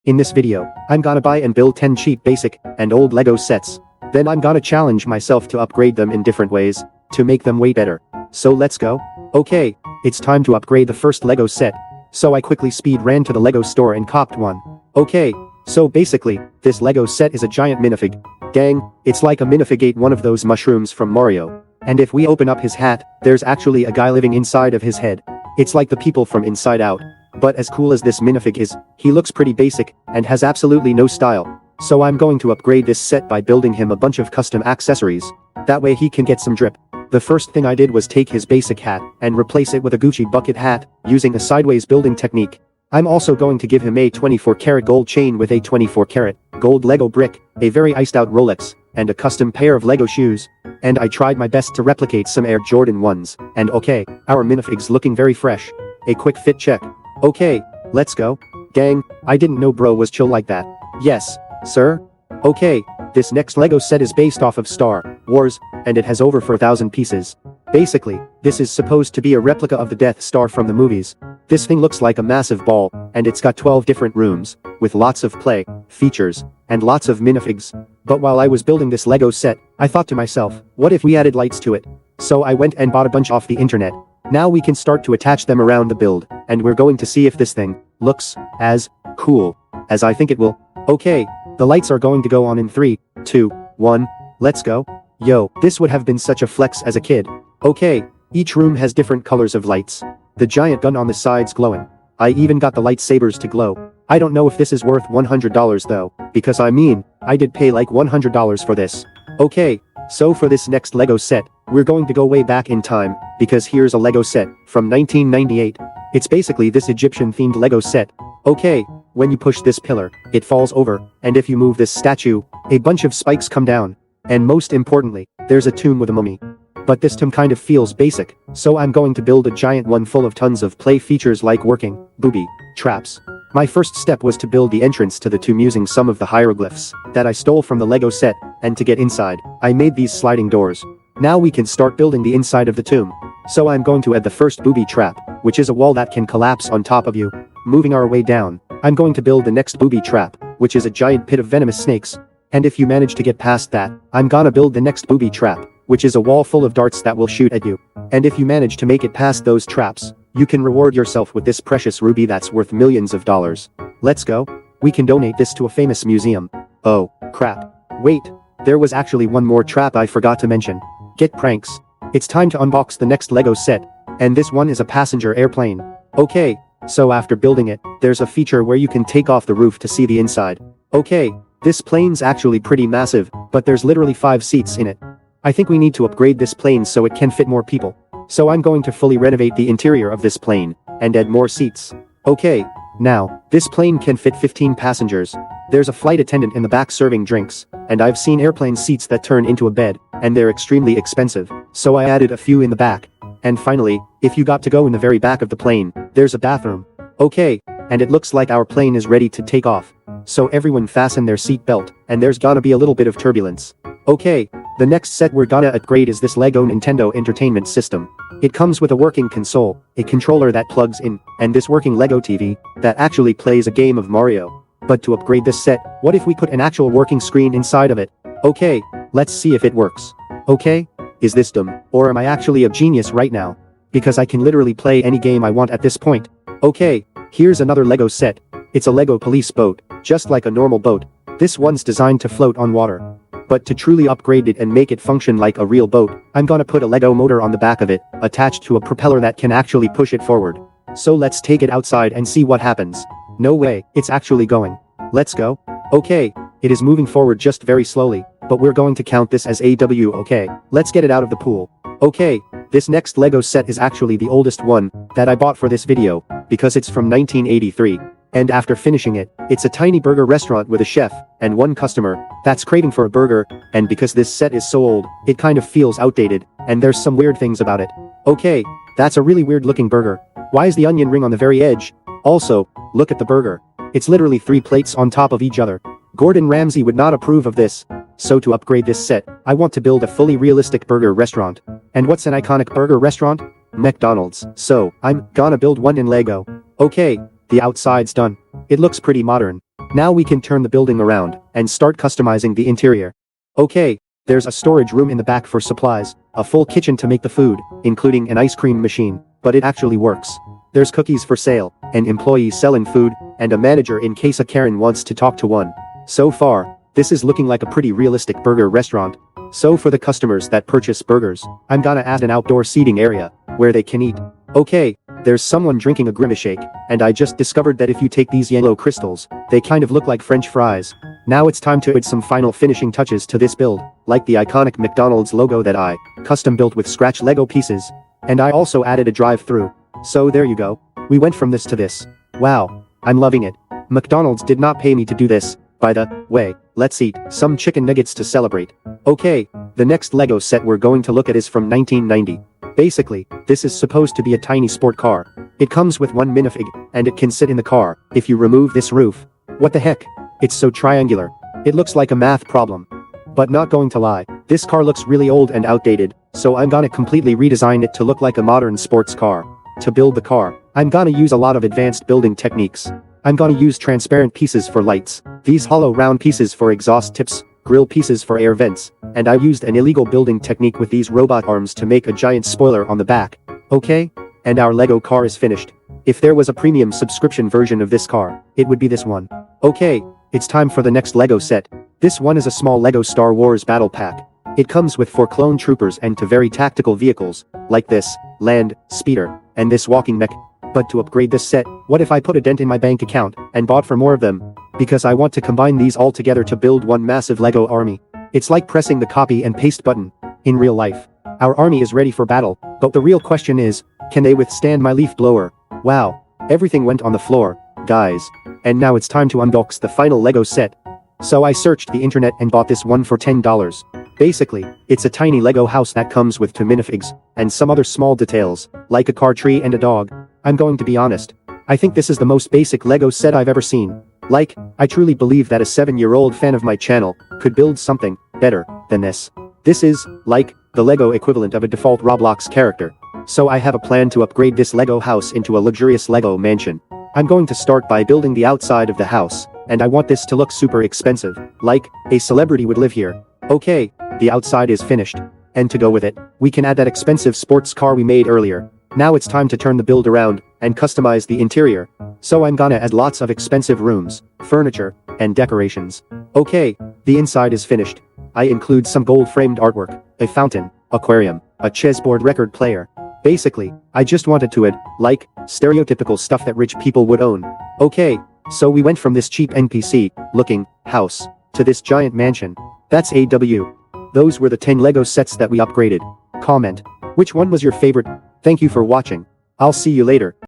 In this video, I'm gonna buy and build 10 cheap basic and old Lego sets. Then I'm gonna challenge myself to upgrade them in different ways to make them way better. So let's go. Okay, it's time to upgrade the first Lego set. So I quickly speed ran to the Lego store and copped one. Okay, so basically, this Lego set is a giant minifig. Dang, it's like a minifig ate one of those mushrooms from Mario. And if we open up his hat, there's actually a guy living inside of his head. It's like the people from Inside Out. But as cool as this minifig is, he looks pretty basic and has absolutely no style. So I'm going to upgrade this set by building him a bunch of custom accessories. That way he can get some drip. The first thing I did was take his basic hat and replace it with a Gucci bucket hat using a sideways building technique. I'm also going to give him a 24-karat gold chain with a 24-karat gold Lego brick, a very iced out Rolex, and a custom pair of Lego shoes. And I tried my best to replicate some Air Jordan 1s. And okay, our minifig's looking very fresh. A quick fit check. Okay, let's go. Dang, I didn't know bro was chill like that. Yes, sir? Okay, this next Lego set is based off of Star Wars, and it has over 4,000 pieces. Basically, this is supposed to be a replica of the Death Star from the movies. This thing looks like a massive ball, and it's got 12 different rooms, with lots of play, features, and lots of minifigs. But while I was building this Lego set, I thought to myself, what if we added lights to it? So I went and bought a bunch off the internet. Now we can start to attach them around the build, and we're going to see if this thing looks as cool as I think it will. Okay, the lights are going to go on in 3, 2, 1, let's go. Yo, this would have been such a flex as a kid. Okay, each room has different colors of lights. The giant gun on the sides glowing. I even got the lightsabers to glow. I don't know if this is worth $100 though, because I mean, I did pay like $100 for this. Okay, so for this next Lego set, we're going to go way back in time, because here's a Lego set from 1998. It's basically this Egyptian-themed Lego set. Okay, when you push this pillar, it falls over, and if you move this statue, a bunch of spikes come down. And most importantly, there's a tomb with a mummy. But this tomb kind of feels basic, so I'm going to build a giant one full of tons of play features like working, booby, traps. My first step was to build the entrance to the tomb using some of the hieroglyphs that I stole from the Lego set, and to get inside, I made these sliding doors. Now we can start building the inside of the tomb. So I'm going to add the first booby trap, which is a wall that can collapse on top of you. Moving our way down, I'm going to build the next booby trap, which is a giant pit of venomous snakes. And if you manage to get past that, I'm gonna build the next booby trap, which is a wall full of darts that will shoot at you. And if you manage to make it past those traps, you can reward yourself with this precious ruby that's worth millions of dollars. Let's go. We can donate this to a famous museum. Oh, crap. Wait, there was actually one more trap I forgot to mention. Get pranks. It's time to unbox the next Lego set, and this one is a passenger airplane. Okay, so after building it, there's a feature where you can take off the roof to see the inside. Okay, this plane's actually pretty massive, but there's literally 5 seats in it. I think we need to upgrade this plane so it can fit more people. So I'm going to fully renovate the interior of this plane, and add more seats. Okay, now, this plane can fit 15 passengers. There's a flight attendant in the back serving drinks, and I've seen airplane seats that turn into a bed, and they're extremely expensive, so I added a few in the back. And finally, if you got to go in the very back of the plane, there's a bathroom. Okay, and it looks like our plane is ready to take off. So everyone fasten their seat belt, and there's gonna be a little bit of turbulence. Okay, the next set we're gonna upgrade is this Lego Nintendo Entertainment System. It comes with a working console, a controller that plugs in, and this working Lego TV that actually plays a game of Mario. But to upgrade this set, what if we put an actual working screen inside of it? Okay, let's see if it works. Okay, is this dumb, or am I actually a genius right now? Because I can literally play any game I want at this point. Okay, here's another Lego set. It's a Lego police boat, just like a normal boat. This one's designed to float on water. But to truly upgrade it and make it function like a real boat, I'm gonna put a Lego motor on the back of it, attached to a propeller that can actually push it forward. So let's take it outside and see what happens. No way, it's actually going. Let's go. Okay, it is moving forward just very slowly, but we're going to count this as AW. Okay, let's get it out of the pool. Okay, this next Lego set is actually the oldest one that I bought for this video, because it's from 1983. And after finishing it, it's a tiny burger restaurant with a chef and one customer that's craving for a burger, and because this set is so old, it kind of feels outdated, and there's some weird things about it. Okay, that's a really weird looking burger. Why is the onion ring on the very edge? Also, look at the burger. It's literally 3 plates on top of each other. Gordon Ramsay would not approve of this. So to upgrade this set, I want to build a fully realistic burger restaurant. And what's an iconic burger restaurant? McDonald's. So, I'm gonna build one in Lego. Okay, the outside's done. It looks pretty modern. Now we can turn the building around and start customizing the interior. Okay, there's a storage room in the back for supplies, a full kitchen to make the food, including an ice cream machine, but it actually works. There's cookies for sale, an employee selling food, and a manager in case a Karen wants to talk to one. So far, this is looking like a pretty realistic burger restaurant. So for the customers that purchase burgers, I'm gonna add an outdoor seating area where they can eat. Okay, there's someone drinking a grimace shake, and I just discovered that if you take these yellow crystals, they kind of look like French fries. Now it's time to add some final finishing touches to this build, like the iconic McDonald's logo that I custom built with scratch Lego pieces. And I also added a drive-through. So there you go. We went from this to this. Wow, I'm loving it. McDonald's did not pay me to do this, by the way. Let's eat some chicken nuggets to celebrate. Okay, the next Lego set we're going to look at is from 1990. Basically, this is supposed to be a tiny sport car. It comes with one minifig, and it can sit in the car if you remove this roof. What the heck? It's so triangular. It looks like a math problem. But not going to lie, this car looks really old and outdated, so I'm gonna completely redesign it to look like a modern sports car. To build the car, I'm gonna use a lot of advanced building techniques. I'm gonna use transparent pieces for lights, these hollow round pieces for exhaust tips, grill pieces for air vents, and I used an illegal building technique with these robot arms to make a giant spoiler on the back. Okay? And our Lego car is finished. If there was a premium subscription version of this car, it would be this one. Okay, it's time for the next Lego set. This one is a small Lego Star Wars battle pack. It comes with 4 clone troopers and 2 very tactical vehicles, like this, land, speeder, and this walking mech. But to upgrade this set, what if I put a dent in my bank account and bought for more of them? Because I want to combine these all together to build one massive Lego army. It's like pressing the copy and paste button. In real life, our army is ready for battle, but the real question is, can they withstand my leaf blower? Wow, everything went on the floor, guys. And now it's time to unbox the final Lego set. So I searched the internet and bought this one for $10. Basically, it's a tiny Lego house that comes with 2 minifigs, and some other small details, like a car tree and a dog. I'm going to be honest. I think this is the most basic Lego set I've ever seen. Like, I truly believe that a 7-year-old fan of my channel could build something better than this. This is, like, the Lego equivalent of a default Roblox character. So I have a plan to upgrade this Lego house into a luxurious Lego mansion. I'm going to start by building the outside of the house, and I want this to look super expensive, like a celebrity would live here. Okay, the outside is finished. And to go with it, we can add that expensive sports car we made earlier. Now it's time to turn the build around and customize the interior. So I'm gonna add lots of expensive rooms, furniture, and decorations. Okay, the inside is finished. I include some gold-framed artwork, a fountain, aquarium, a chessboard record player. Basically, I just wanted to add, like, stereotypical stuff that rich people would own. Okay, so we went from this cheap NPC-looking house to this giant mansion. That's AW. Those were the 10 Lego sets that we upgraded. Comment, which one was your favorite? Thank you for watching. I'll see you later.